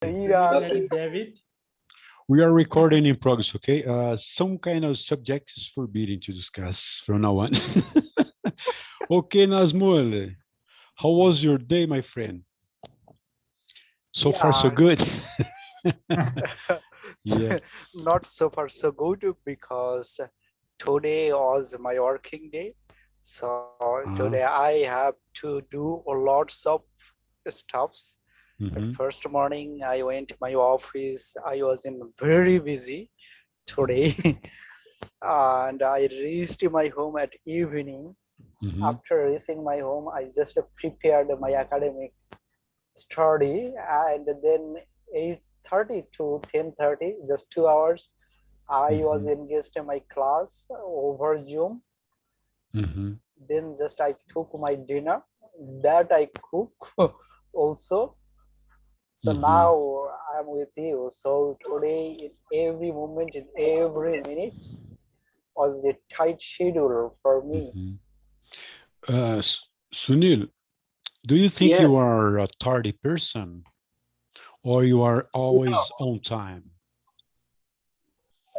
Similarly, David. We are recording in progress, okay? Some kind of subject is forbidden to discuss from now on. Okay, Nazmul, how was your day, my friend? So far, so Yeah, good. Yeah. not so far so good because today was my working day. So today Uh-huh. I have to do lots of stuffs. At Mm-hmm. first morning I went to my office. I was in very busy today and I reached my home at evening. Mm-hmm. After reaching my home, I just prepared my academic study and then 8:30 to 10:30, just 2 hours, I Mm-hmm. was engaged in my class over Zoom. Mm-hmm. Then just I took my dinner that I cook also. So Mm-hmm. now I'm with you. So today, in every moment, in every minute, was a tight schedule for me. Mm-hmm. Sunil, do you think you Yes. are a tardy person or you are No. always on time?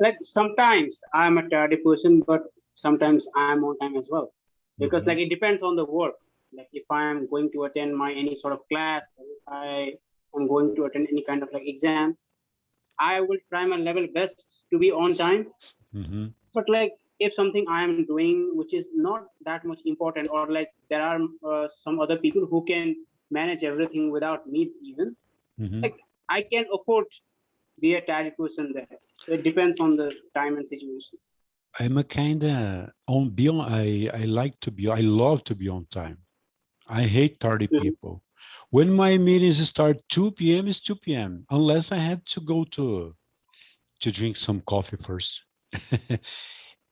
Like sometimes I'm a tardy person, but sometimes I'm on time as well. Because Mm-hmm. like it depends on the work. Like if I'm going to attend my any sort of class, or if I am going to attend any kind of like exam, I will try my level best to be on time. Mm-hmm. But like if something I am doing which is not that much important, or like there are some other people who can manage everything without me even, Mm-hmm. like I can afford be a tardy person there. So it depends on the time and situation. I'm a kind of on beyond. I like to be. I love to be on time. I hate tardy Mhm. people. When my meetings start 2 p.m. is 2 p.m. Unless I have to go to drink some coffee first,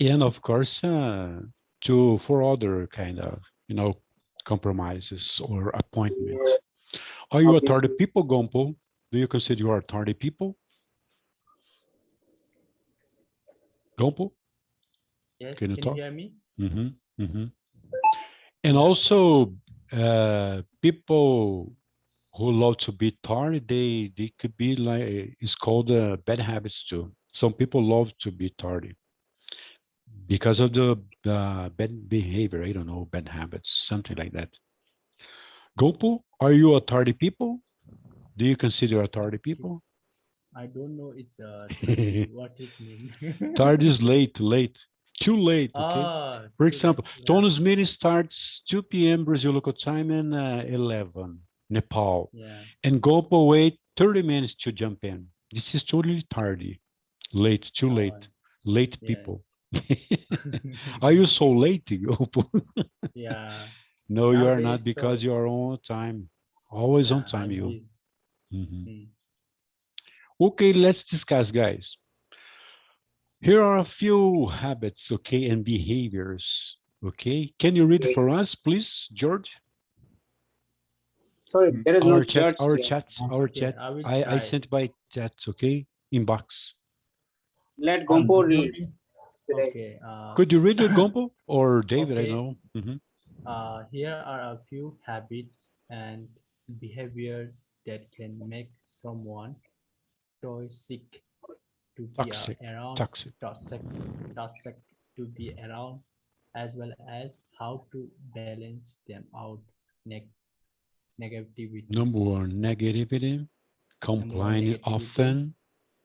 and of course to for other kind of compromises or Yeah, appointments. Are you a tardy obviously. people, Gompo? Do you consider you are a tardy people, Gompo? Yes, Can you can you talk? hear me? Mm-hmm. Mm-hmm. And Yeah. also, people who love to be tardy, they could be like it's called bad habits too. Some people love to be tardy because of the bad behavior. I don't know, bad habits, something like that. Gopu, are you a tardy people? Do you consider a tardy Okay. people? I don't know it's 30. What is mean? Tardy is late, late, too late. Okay. Ah, For too late. example, Yeah. Tono's meeting starts 2 p.m. Brazil local time and 11 Nepal, Yeah. and Gopu wait 30 minutes to jump in. This is totally tardy, late, too Oh, late, late yes. people. Are you so late, Gopu? Yeah. No, you are not Nowadays, because so you are on time, always on yeah, time. I'm You. busy. Mhm. Hmm. Okay, let's discuss, guys. Here are a few habits, okay, and behaviors. Okay, can you read Okay. for us, please, George? Sorry, there is no Our chat, judge our here. chat, our Okay, chat. I will I try. sent by chat, okay, inbox. Let Uh, Gompo read during today. okay, Could you read it, Gompo or David? I okay. know. Hmm. Here are a few habits and behaviors that can make someone toxic to be Toxic, around, toxic. toxic, toxic to be around, as well as how to balance them out. Neg- Negativity. Number one, negativity, Number one, complaining negativity, often.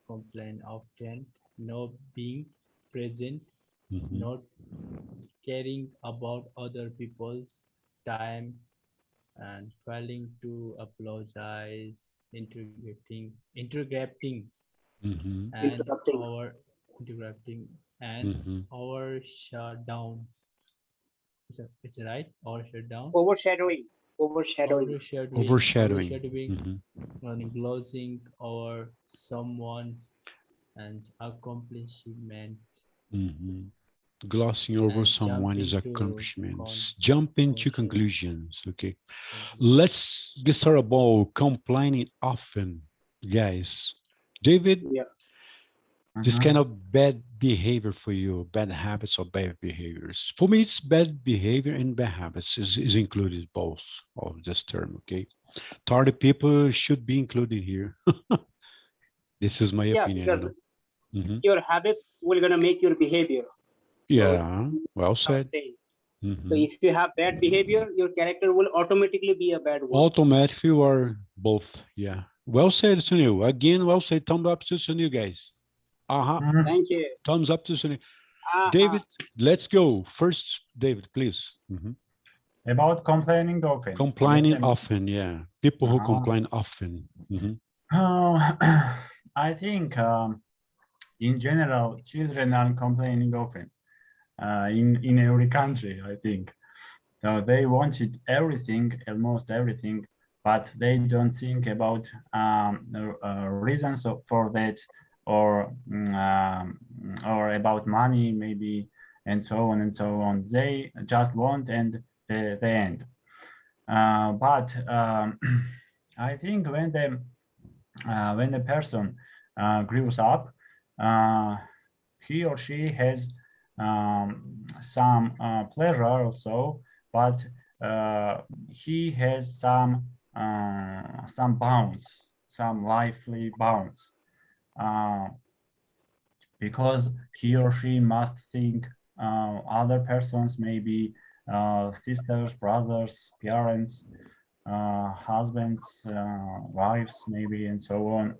complain often, not being present, Hmm. not caring about other people's time, and failing to apologize, interrupting, Hmm. and Interrupting. our interrupting and Hmm. our shutdown. It's right. Our shutdown. Overshadowing. Overshadowing. Overshadowing. Overshadowing, Hmm. glozing over someone's and accomplishments, Hmm. Glossing over and someone's jumping to accomplishments, jump into conscious conclusions. Okay, conclusion. let's get started about complaining often, guys. David, Yeah. this kind of bad behavior for you, bad habits or bad behaviors. For me, it's bad behavior and bad habits is included both of this term. Okay. Tardy people should be included here. This is my Yeah, opinion, because Mhm. your habits will gonna make your behavior. So Yeah, well that's what I'm said. saying. So Mhm. if you have bad behavior, your character will automatically be a bad one. Automatically or both. Yeah. Well said, Sunil. Again, well said. Thumbs up to Sunil, guys. Uh-huh. Mhm. Thank you. Thumbs up to Sunil. Uh, David, let's go. First, David, please. Mhm. About complaining often. Complaining Let me- often, yeah. People who Uh-huh. complain often. Mhm. I think in general, children are complaining often in every country, I think. So they wanted everything, almost everything, but they don't think about reasons for that or about money maybe and so on and so on. They just want and they end. But I think when the person grows up, uh, he or she has some pleasure also, but he has some bounds, some lively bounds, uh, because he or she must think other persons, maybe sisters, brothers, parents, husbands, wives, maybe, and so on.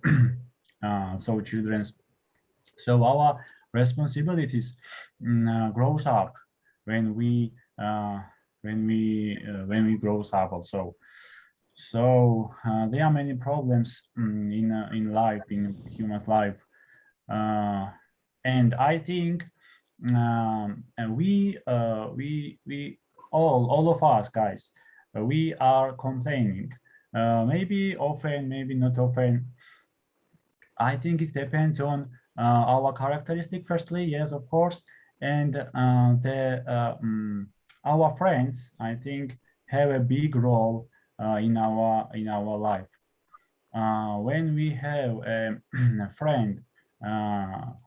So children's. So our responsibilities grows up when we when we grows up also. So there are many problems in life, in human life, uh, and I think and we all of us guys, we are complaining, maybe often, maybe not often. I think it depends on our characteristic firstly, yes, of course, and our friends, I think, have a big role in our life. When we have a friend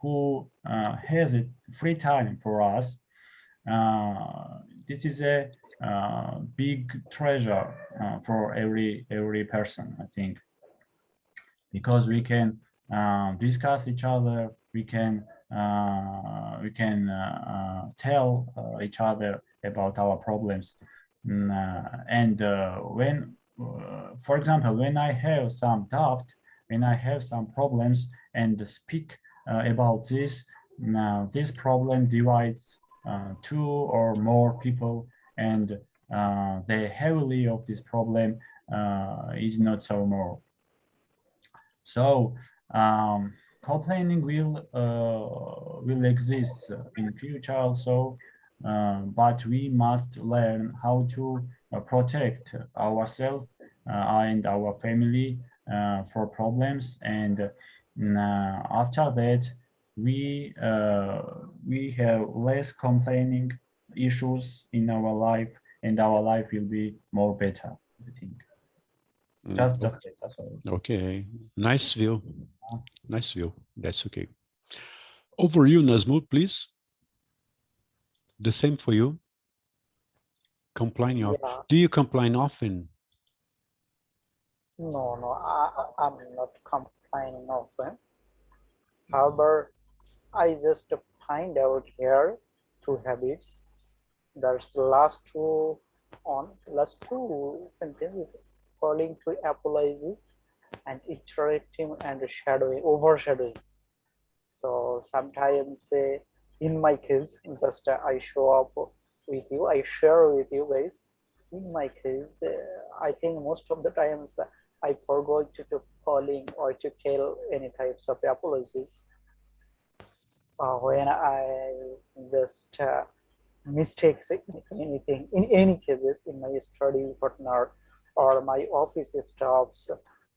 who has a free time for us, this is a big treasure for every person, I think, because we can discuss each other, we can tell each other about our problems. And for example, when I have some doubt, when I have some problems and speak about this, now this problem divides two or more people, and the heavily of this problem is not so more. So complaining will exist in future also, but we must learn how to protect ourselves and our family for problems, and after that we have less complaining issues in our life, and our life will be more better, I think. Just better, sorry. Okay. Nice view. Nice view. That's okay. Over you, Nazmut, please. The same for you. Complaining often. Yeah, Do you complain often? no, I'm not complaining often. However, I just find out here two habits. There's last two sentences: calling to apologies and interrupting and shadowing, overshadowing. So sometimes, in my case, just I show up with you, I share with you guys. In my case, I think most of the times I forgot to calling or to tell any types of apologies when I just mistakes in anything, in any cases, in my study partner or my office staffs,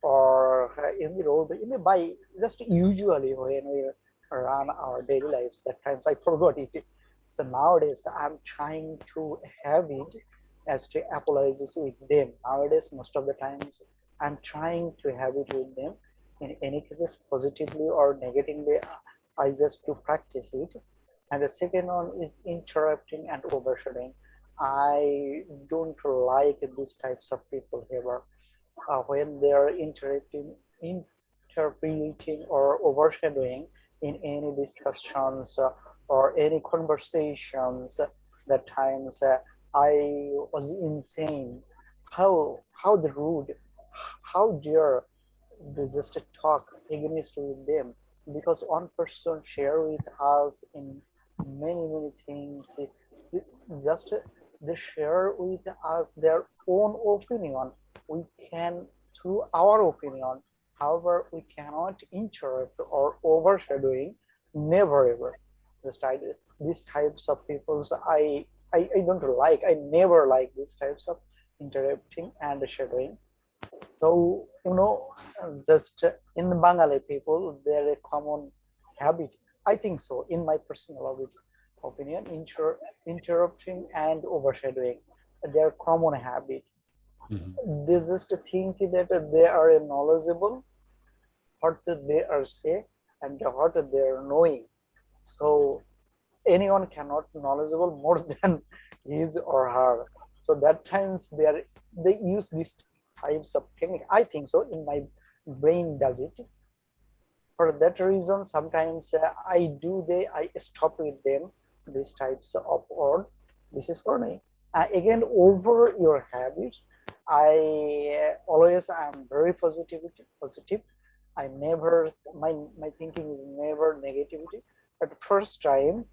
or in the road, in the by just usually when we run our daily lives, that times I forgot it. So nowadays I'm trying to have it as to apologize with them. Nowadays most of the times I'm trying to have it with them, in any cases positively or negatively. I just to practice it. And the second one is interrupting and overshadowing. I don't like these types of people ever. when they are interpreting or overshadowing in any discussions or any conversations. That times I was insane. How the rude, how dare they just talk against with them, because one person share with us in many things. Just they share with us their own opinion. We can through our opinion, however we cannot interrupt or overshadowing. Never ever. Just I these types of peoples I don't like. I never like these types of interrupting and shadowing. So, just in Bengali people, there a common habit. I think so, in my personal opinion, interrupting and overshadowing, their common habit. They just think that they are knowledgeable, what they are say, and what they are knowing. So anyone cannot knowledgeable more than his or her. So that times they use these types of technique. I think so. In my brain does it. For that reason, sometimes I stop with them. These types of word. This is for me. Again, over your habits, I always am very positive. I never my thinking is never negativity. At first time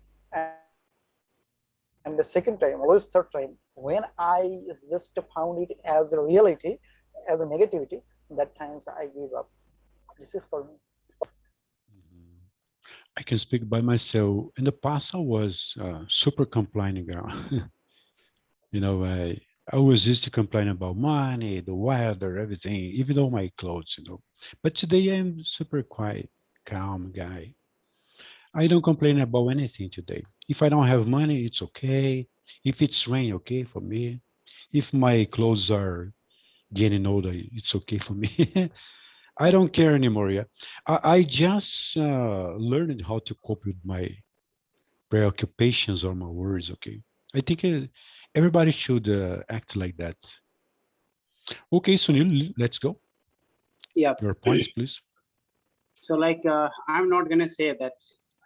and the second time, always third time, when I just found it as a reality, as a negativity, that times I give up. This is for me. I can speak by myself. In the past, I was super complaining girl. I was used to complain about money, the weather, everything, even though my clothes. But today I'm super quiet, calm guy. I don't complain about anything today. If I don't have money, it's okay. If it's rain, okay for me. If my clothes are getting older, it's okay for me. I don't care anymore. Yeah, I just learned how to cope with my preoccupations or my worries. Okay, I think everybody should act like that. Okay, Sunil, let's go. Yeah. Your points, please. So like I'm not gonna say that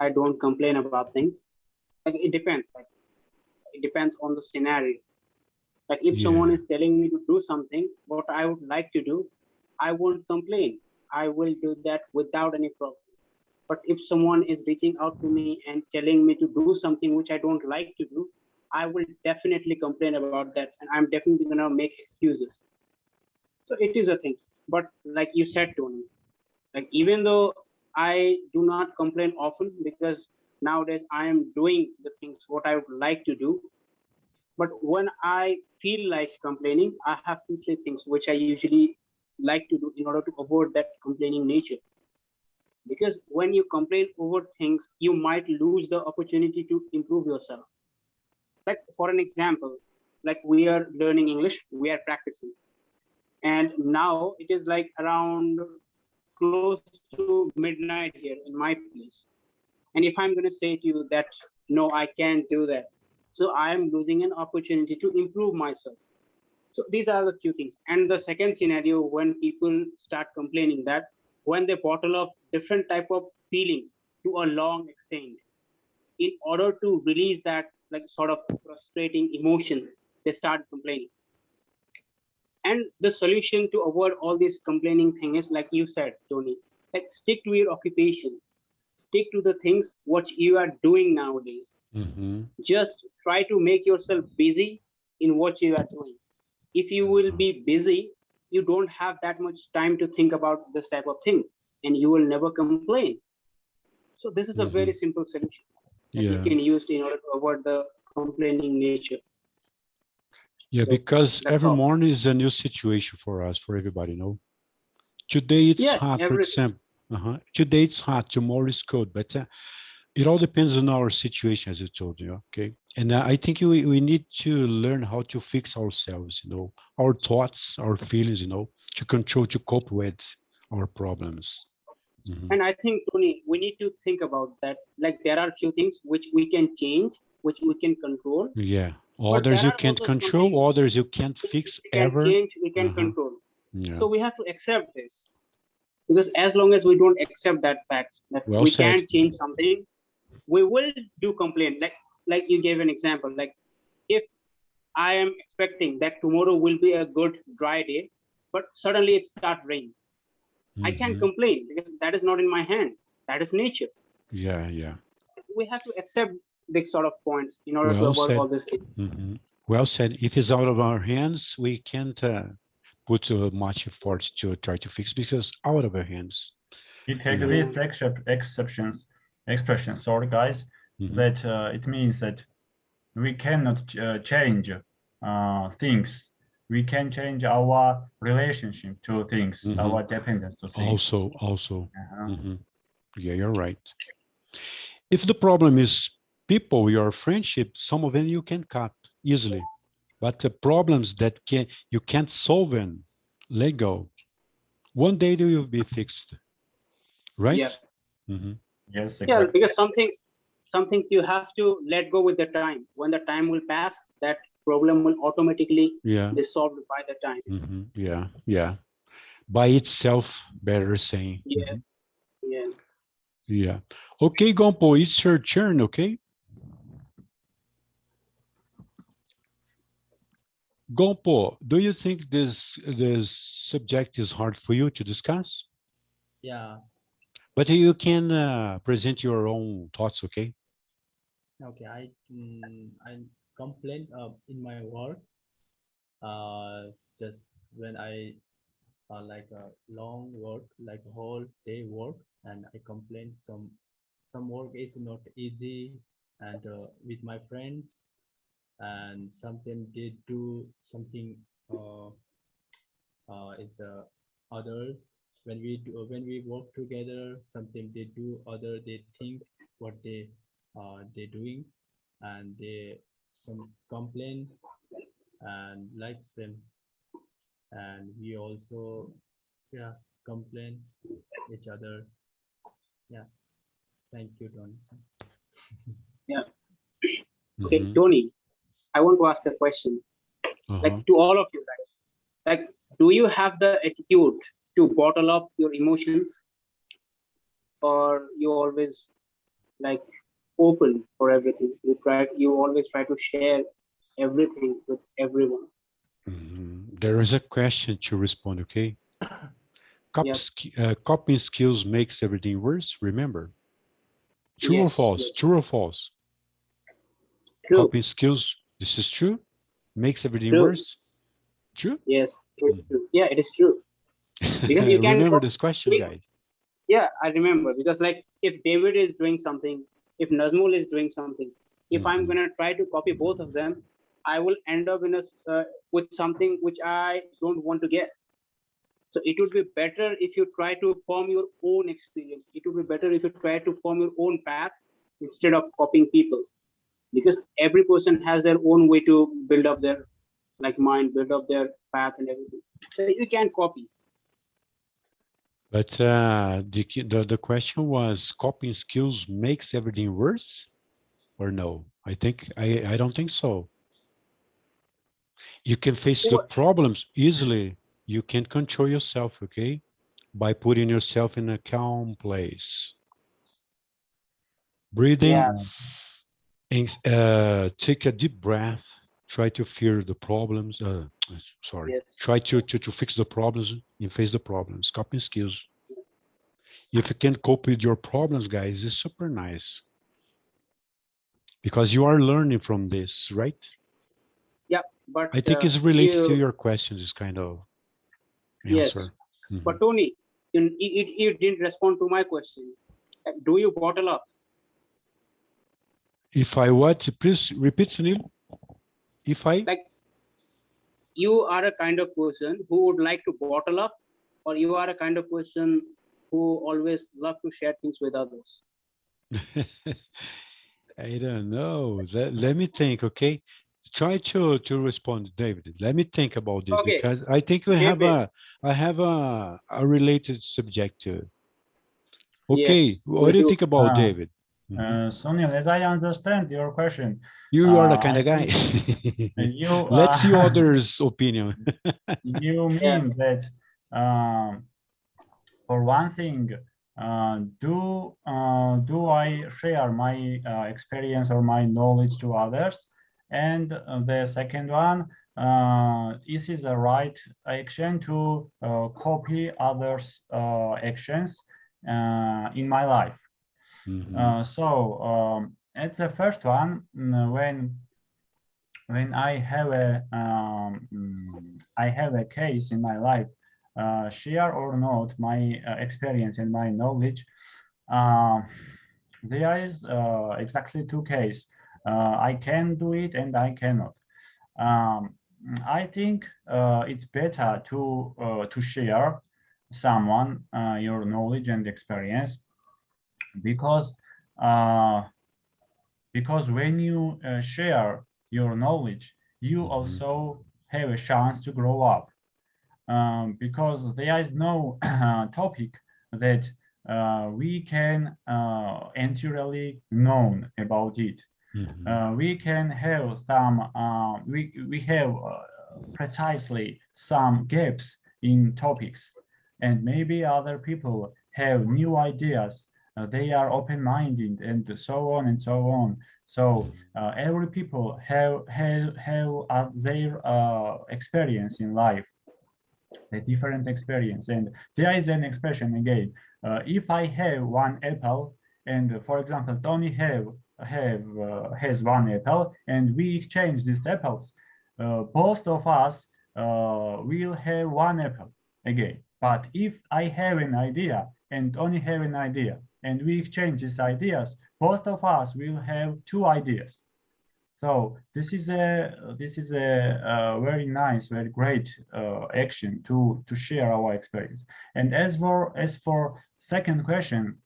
I don't complain about things. Like it depends. Like it depends on the scenario. Like if someone Yeah. is telling me to do something, what I would like to do, I won't complain. I will do that without any problem. But if someone is reaching out to me and telling me to do something which I don't like to do, I will definitely complain about that, and I'm definitely gonna make excuses. So it is a thing. But like you said, Tony, like even though I do not complain often because nowadays I am doing the things what I would like to do, but when I feel like complaining, I have two, three things which I usually like to do in order to avoid that complaining nature. Because when you complain over things, you might lose the opportunity to improve yourself. Like for an example, like we are learning English, we are practicing. And now it is like around close to midnight here in my place. And if I'm going to say to you that, no, I can't do that. So I am losing an opportunity to improve myself. So these are the few things. And the second scenario, when people start complaining that when they bottle up different type of feelings to a long extent, in order to release that like sort of frustrating emotion, they start complaining. And the solution to avoid all this complaining thing is like you said, Tony, like stick to your occupation, stick to the things what you are doing nowadays. Just try to make yourself busy in what you are doing. If you will be busy, you don't have that much time to think about this type of thing, and you will never complain. So this is a very simple solution that you can use in order to avoid the complaining nature. Yeah, So because that's every all. morning is a new situation for us, for everybody. Today it's Yes, hot, for example. Today it's hot, tomorrow is cold, but it all depends on our situation, as I told you. Okay, and I think we need to learn how to fix ourselves. Our thoughts, our feelings. To control, to cope with our problems. And I think, Tony, we need to think about that. Like there are few things which we can change, which we can control. Yeah, But others there you are can't also some control, things others you can't fix we can ever. change, we can control. Yeah. So we have to accept this, because as long as we don't accept that fact that Well we said. can't change something, we will do complain. Like you gave an example, like if I am expecting that tomorrow will be a good dry day, but suddenly it starts raining, I can't Mhm. complain because that is not in my hand. That is nature. Yeah, yeah. We have to accept these sort of points in order to Well avoid said. all this thing. Mhm. Well said. If it's out of our hands, we can't put much effort to try to fix because out of our hands. It You know. exists expressions, sorry guys, Mhm. that it means that we cannot change things. We can change our relationship to things, Mhm. our dependence to things. Also. Uh-huh. Mhm. Yeah, you're right. If the problem is people, your friendship, some of them you can cut easily, but the problems that you can't solve them, let go. One day they will be fixed, right? Yeah. Mhm. Yes, Yeah, exactly. because some things you have to let go with the time. When the time will pass, that problem will automatically Yeah. be solved by the time. Yeah. Yeah. By itself, better saying. Yeah, Mhm. yeah. Yeah. Okay, Gompo, it's your turn, okay? Gompo, do you think this subject is hard for you to discuss? Yeah. But you can present your own thoughts, okay? Okay. I complain in my work. Just when I like a long work, like a whole day work, and I complain some work is not easy, and with my friends, and sometimes they do something it's others when we work together, something they do other they think what they doing, and they some complain and like same, and we also yeah complain each other. Yeah, thank you, Tony. Yeah. Okay, Mhm. Tony, I want to ask a question, like Uh-huh. to all of you guys. Like, do you have the attitude to bottle up your emotions, or you always like open for everything? You always try to share everything with everyone. There is a question to respond, okay? Yep. Copying skills makes everything worse, remember? True or Yes. false? Yes. True or false? True. Copying skills, this is true? Makes everything True. worse? True? Yes. It is true. Yeah, it is true. Because you can. Remember this question, guys. Yeah, I remember, because like if David is doing something, if Nazmul is doing something, if I'm Mhm. gonna try to copy both of them, I will end up in with something which I don't want to get. So it would be better if you try to form your own experience. It would be better if you try to form your own path instead of copying people's, because every person has their own way to build up their like mind, build up their path and everything. So you can't copy. But the question was copying skills makes everything worse or no? I don't think so. You can face the Or- problems easily. You can control yourself, okay? By putting yourself in a calm place. Breathe in Yeah. and take a deep breath. Try to fear the problems. Sorry. Yes. Try to fix the problems and face the problems. Coping skills. If you can cope with your problems, guys, it's super nice because you are learning from this, right? Yeah. But I think it's related to you. your question, this kind of Yes. answer. Mhm. But Tony, you didn't respond to my question. Do you bottle up? If I what, please repeat, Sunil. If I, Like you are a kind of person who would like to bottle up, or you are a kind of person who always love to share things with others? I don't know. Let me think, okay? Try to respond, David. Let me think about this Okay, because I think we have David. I have a related subject to it. Okay, Yes, what we do you do. think about David? Mhm. Sunil, as I understand your question, You are the kind I of guy. think you Let's see others' opinion. you Yeah. mean that For one thing, do I share my experience or my knowledge to others? And the second one, is it the right action to copy others' actions in my life? Mhm. It's the first one, when I have a case in my life, share or not my experience and my knowledge. Uh, there is exactly two cases. I can do it and I cannot. Um, I think it's better to share someone your knowledge and experience, because uh, when you share your knowledge, you Mhm. also have a chance to grow up, because there is no topic that we can entirely known about it. Mhm. We can have some we have precisely some gaps in topics, and maybe other people have new ideas. They are open-minded, and so on and so on. So every people have their experience in life, a different experience. And there is an expression again. If I have one apple, and for example, Tony has one apple, and we exchange these apples, both of us will have one apple again. But if I have an idea and Tony have an idea, and we exchange these ideas, both of us will have two ideas. So this is a very nice, very great action to share our experience. And as for second question,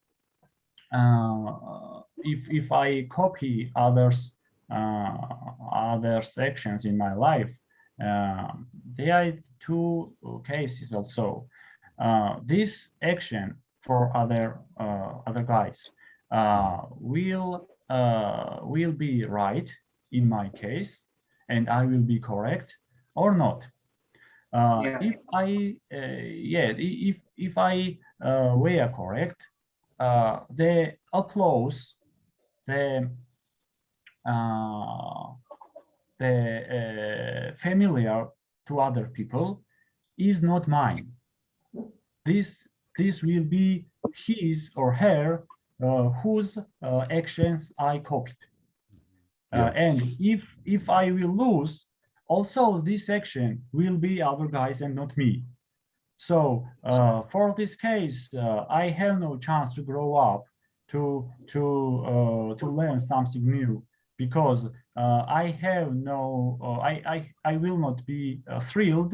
if I copy other sections in my life, there are two cases also. This action for other guys will be right in my case, and I will be correct or not. Yeah. If I if I were correct, the applause, the uh, familiar to other people is not mine. This will be his or her whose actions I copied. Yeah. And if I will lose, also this action will be other guys and not me. So for this case, I have no chance to grow up to learn something new, because I have no I will not be thrilled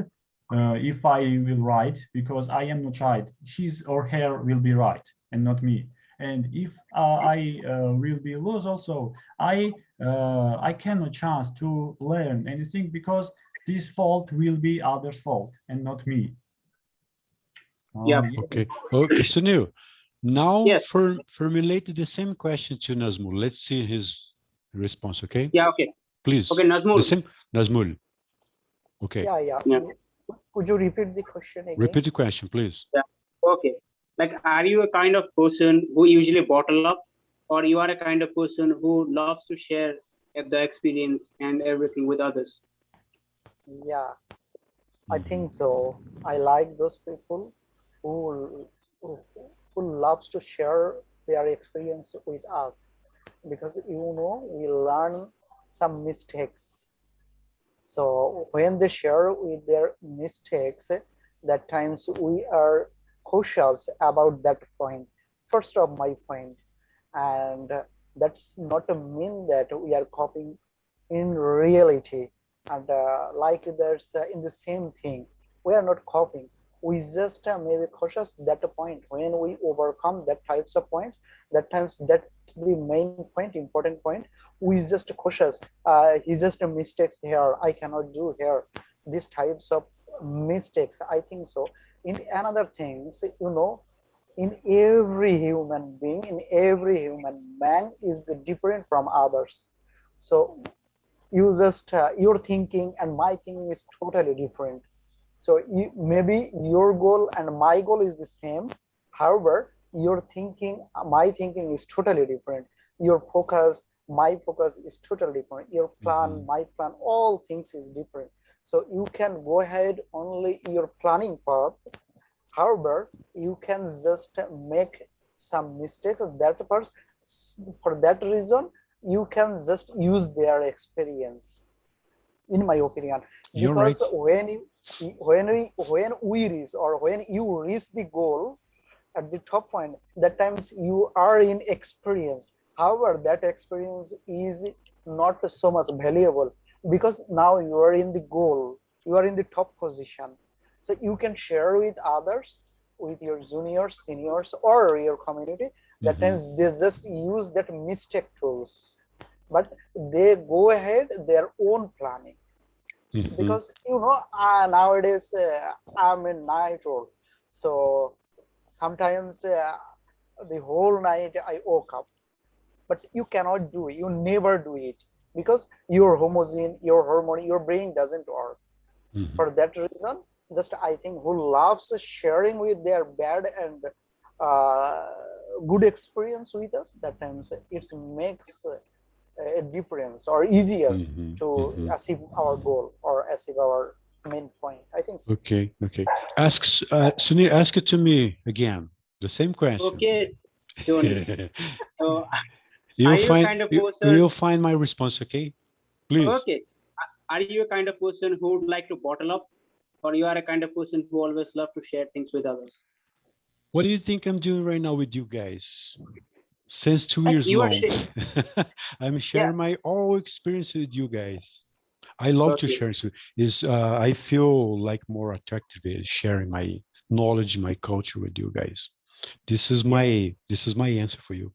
if I will write, because I am not right. His or her will be right and not me. And if I will be lose also, I cannot chance to learn anything, because this fault will be others' fault and not me. Yeah. Okay. Okay. Sunil, now Yes. formulate the same question to Nazmul. Let's see his response. Okay. Yeah. Okay. Please. Okay, The Nazmul. same Nazmul. Okay. Yeah. Yeah. Could you repeat the question again? Repeat the question, please. Yeah. Okay. Like, are you a kind of person who usually bottle up, or you are a kind of person who loves to share the experience and everything with others? Yeah, I think so. I like those people who who, who loves to share their experience with us, because we learn some mistakes. So when they share with their mistakes, that times we are cautious about that point, first of my point. And that's not a mean that we are copying in reality. And like there's in the same thing, we are not copying. We just maybe cautious that point. When we overcome that types of points, that times that's the main point, important point. We just cautious. He just mistakes here. I cannot do here. These types of mistakes, I think so. In another things, in every human being, in every human man is different from others. So your thinking and my thinking is totally different. So maybe your goal and my goal is the same. However, your thinking, my thinking is totally different. Your focus, my focus is totally different. Your plan, Mhm. my plan, all things is different. So you can go ahead only your planning path. However, you can just make some mistakes. For that reason, you can just use their experience, in my opinion. You're Because right. when we reach, or when you reach the goal at the top point, that times you are inexperienced. However, that experience is not so much valuable, because now you are in the goal, you are in the top position. So you can share with others, with your juniors, seniors, or your community. That Mhm. times they just use that mistake tools, but they go ahead their own planning. Mhm. Because nowadays I'm in night role. So sometimes the whole night I woke up, but you cannot do it, you never do it, because your hormone, your brain doesn't work. Mhm. For that reason, just I think who loves sharing with their bad and uh, good experience with us, that times it makes a difference, or easier Mhm. to Mhm. achieve our goal or achieve our main point, I think so. Okay. Okay. Sunil, ask it to me again. The same question. Okay, Tony. So, are You'll you a find kind of you, person? you'll find my response. Okay. Please. Okay, are you a kind of person who would like to bottle up, or you are a kind of person who always love to share things with others? What do you think I'm doing right now with you guys? Since two Like years you are, long, I'm yeah. sharing my all experience with you guys. I love to Okay, share. I feel like more attractive is sharing my knowledge, my culture with you guys. yeah. This is my answer for you.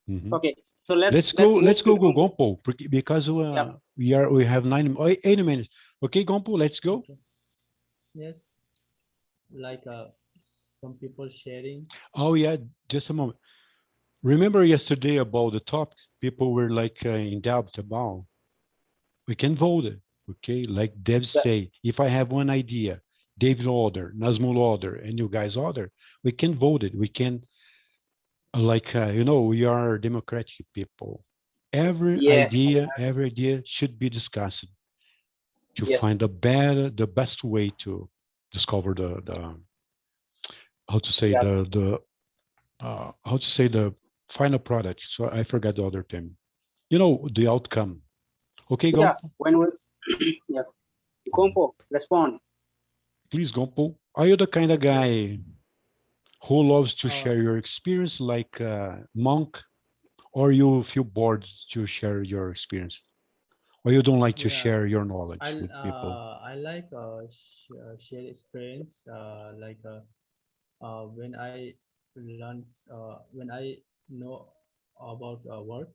Mhm. Okay, so let's Let's move to go, Gompo. Gompo, because Yeah. we have 8 minutes. Okay, Gompo, let's go. Okay. Yes. Like some people sharing. Oh yeah, just a moment. Remember yesterday about the topic people were like in doubt about. We can vote it. Okay, like Dev Yeah. say, if I have one idea, David order, Nazmul order, and you guys order, we can vote it. We can we are democratic people. Yes. Every idea should be discussed to Yes. find the best way to discover the how to say Yeah. the final product. So I forgot the other term. The outcome. Okay, Yeah. Gompo, When we, yeah. Gompo, respond. please, Gompo. Are you the kind of guy who loves to Uh, share your experience like Monk, or you feel bored to share your experience, or you don't like to yeah. share your knowledge with people? I like share experience. When I learn when I know about work,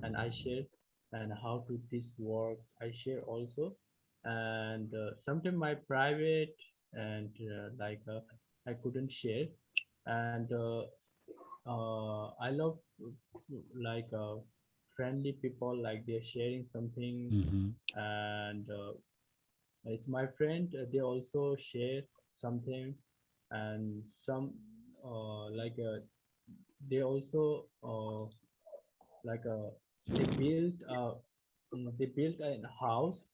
and I share, and how to this work I share also. And sometimes my private, and I couldn't share. And I love like friendly people, like they're sharing something. Hmm. And it's my friend, they also share something. And some like they also like they built a house.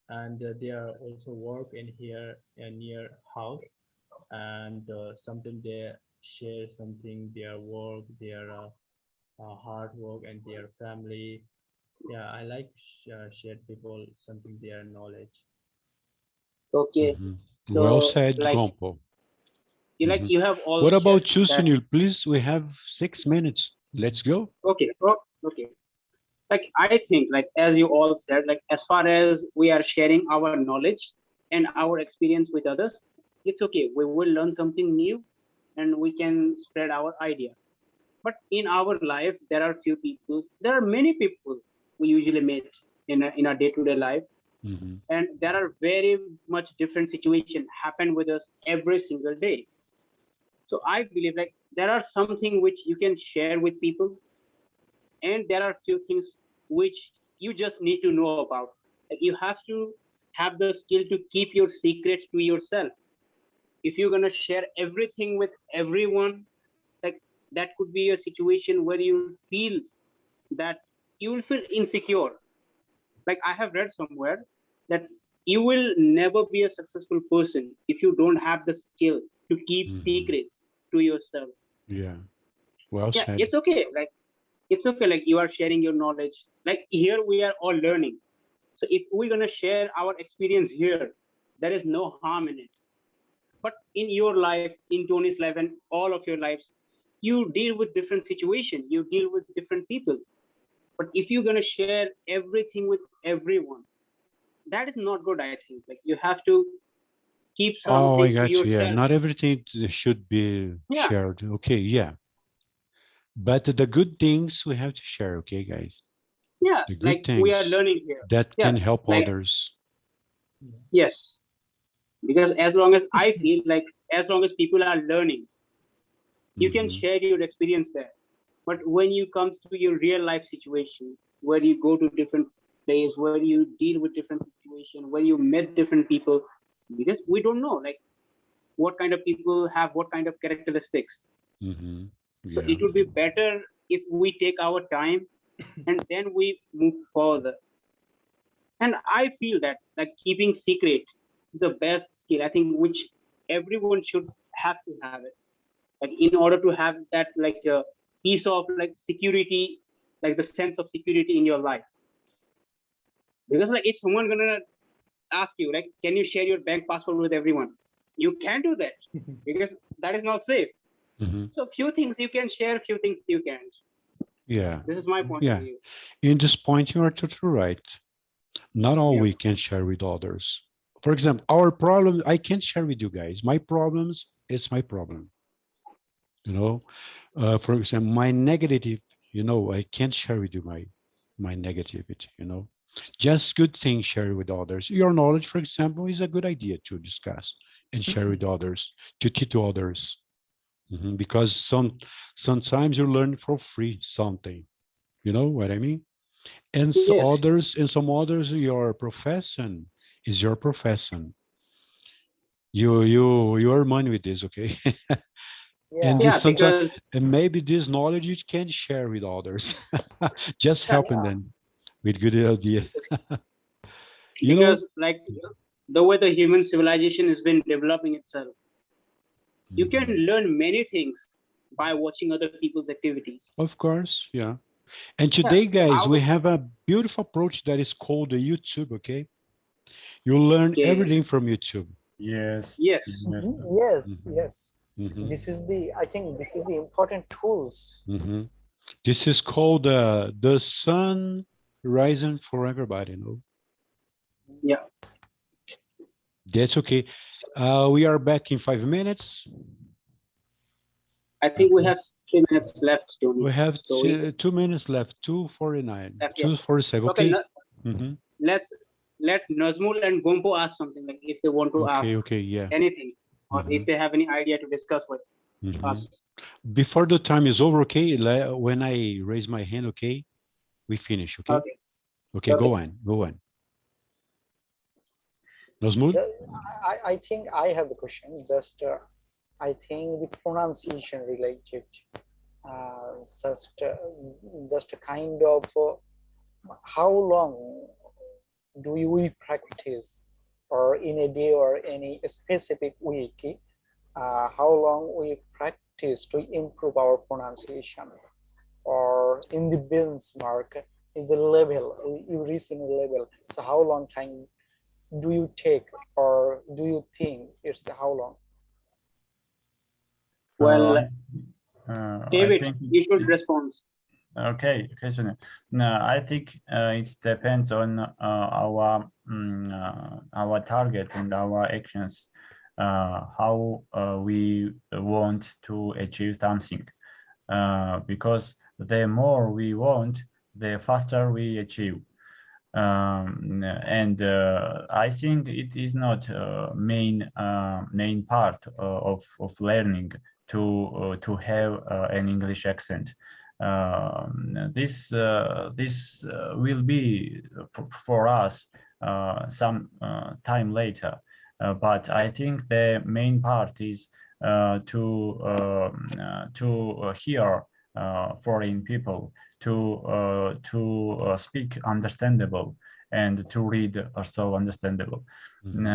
And they are also work in here near house. And sometimes they share something, their work, their hard work, and their family. Yeah, I like share people something, their knowledge. Okay. Hmm. Well So said, Gompo. Hmm. you have all What shared about you, that. Sunil? Please, we have 6 minutes. Let's go. Okay. Oh, okay. Like I think, like as you all said, like as far as we are sharing our knowledge and our experience with others, it's okay. We will learn something new, and we can spread our idea. But in our life, there are few people. There are many people we usually meet in our day-to-day life, Hmm. and there are very much different situations happen with us every single day. So I believe like there are something which you can share with people, and there are few things which you just need to know about. Like you have to have the skill to keep your secrets to yourself. If you're gonna share everything with everyone, like that could be a situation where you feel that you will feel insecure. Like I have read somewhere that you will never be a successful person if you don't have the skill to keep Mhm. secrets to yourself. Yeah. Well Yeah, said. it's okay. Like it's okay. Like you are sharing your knowledge. Like here we are all learning. So if we're gonna share our experience here, there is no harm in it. But in your life, in Tony's life, and all of your lives, you deal with different situations. You deal with different people. But if you're gonna share everything with everyone, that is not good. I think like you have to keep Oh, I something to got you. Yeah, yourself. not everything should be Yeah, shared. Okay, yeah. But the good things we have to share, okay, guys? yeah. The good Like we are things learning here. that Yeah, can help like others. yes. Because as long as I feel like as long as people are learning, you can Mhm. share your experience there. But when you come to your real life situation, where you go to different place, where you deal with different situation, where you met different people, because we don't know like what kind of people have what kind of characteristics. Mhm. So Yeah. it would be better if we take our time and then we move further. And I feel that like keeping secret is the best skill, I think, which everyone should have to have it. Like in order to have that like piece of like security, like the sense of security in your life. Because like if someone gonna ask you like, can you share your bank password with everyone? You can't do that because that is not safe. Mhm. So few things you can share, few things you can't. Yeah. This is my point of Yeah. view. In this point, you are totally right. Not all Yeah. we can share with others. For example, our problem, I can't share with you guys. My problems, it's my problem. You know, for example, my negative, I can't share with you my negativity. Just good things share with others. Your knowledge, for example, is a good idea to discuss and share with others, to teach to others. Because sometimes you learn for free something. You know what I mean? And Yes. some others, your profession is your profession. You earn money with this, okay? Yeah, And this Yeah, sometimes, because and maybe this knowledge you can share with others, just yeah, helping yeah, them with good idea. You know? because like the way the human civilization has been developing itself, you can Mhm. learn many things by watching other people's activities. Of course, yeah. And Yeah, today, guys, we our have a beautiful approach that is called the YouTube, okay? You learn okay. everything from YouTube. Yes. Yes. Yes. yes, Mhm. yes. Mhm. This is the, I think this is the important tools. Mhm. This is called the sun rising for everybody. Yeah. That's okay. We are back in 5 minutes. I think we Okay. have 3 minutes left, Tony. We have So we can 2 minutes left. 2:49. left. Yeah. 2:47. Okay. Okay. Hmm. Let's let Nazmul and Gompo ask something like if they want to Okay. ask Okay. Yeah. anything or Hmm. if they have any idea to discuss with Hmm. us. Before the time is over, okay? When I raise my hand, okay, we finish. Okay. Okay. Okay. Go Okay. on. Go on. Nazmul? The, I think I have the question. Just I think the pronunciation related, just a kind of how long do we practice, or in a day or any specific week, how long we practice to improve our pronunciation, or in the benchmark is a level you reach in a level. So how long time do you take, or do you think it's how long? Uh, Well, I David, think you it's should respond. okay. Okay, so no, I think it depends on our target and our actions, how we want to achieve something. Because the more we want, the faster we achieve. And I think it is not main part of learning to have an English accent. This will be for us some time later. But I think the main part is to hear foreign people, to speak understandable, and to read also understandable. Mhm.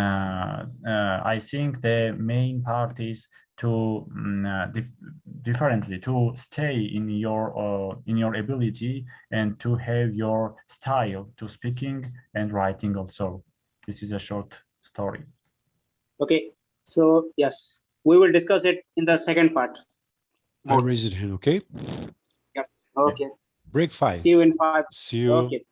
I think the main part is to differently to stay in your ability and to have your style to speaking and writing also. This is a short story. Okay, so yes, we will discuss it in the second part. I raised it hand, okay? Okay, Break 5. see you in 5. See you. Okay.